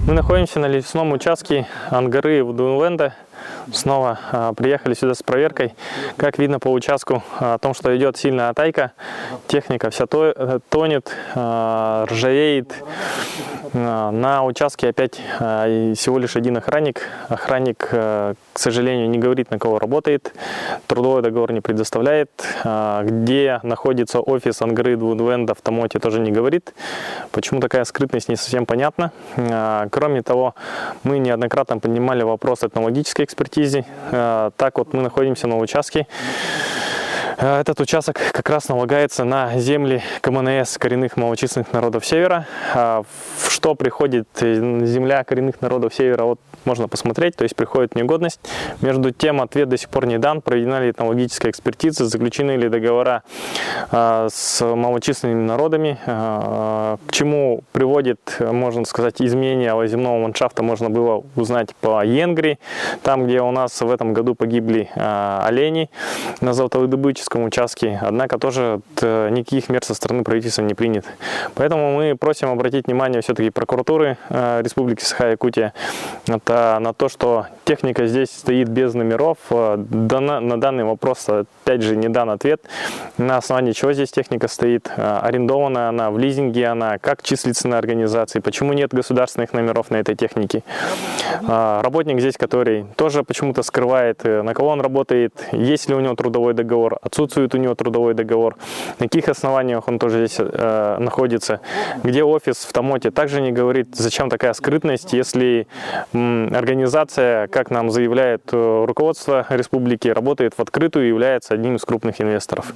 Мы находимся на лесном участке Ангары Вдунвенда. Снова приехали сюда с проверкой. Как видно по участку о том, что идет сильная атайка. Техника вся тонет, ржавеет. На участке опять всего лишь один охранник. Охранник, к сожалению, не говорит, на кого работает. Трудовой договор не предоставляет. Где находится офис Ангары Вдунвенда в Тамоте, тоже не говорит. Почему такая скрытность, не совсем понятно. Кроме того, мы неоднократно поднимали вопрос этнологической экспертизе. Так вот, мы находимся на участке. Этот участок как раз налагается на земли КМНС коренных малочисленных народов Севера. Что приходит земля коренных народов Севера, вот можно посмотреть, то есть приходит в негодность. Между тем, ответ до сих пор не дан, проведена ли этнологическая экспертиза, заключены ли договора с малочисленными народами, к чему приводит, можно сказать, изменение земного ландшафта, можно было узнать по Енгри, там, где у нас в этом году погибли олени на золотовыдобытческом участке, однако тоже никаких мер со стороны правительства не принято. Поэтому мы просим обратить внимание все-таки прокуратуры Республики Саха-Якутия на то, что техника здесь стоит без номеров. На данный вопрос, опять же, не дан ответ, на основании чего здесь техника стоит, арендована она, в лизинге она, как числится на организации, почему нет государственных номеров на этой технике. Работник здесь, который тоже почему-то скрывает, на кого он работает, есть ли у него трудовой договор, отсутствует у него трудовой договор, на каких основаниях он тоже здесь находится, где офис в Тамоте, также не говорит, зачем такая скрытность, если организация, как нам заявляет руководство республики, работает в открытую и является одним из крупных инвесторов.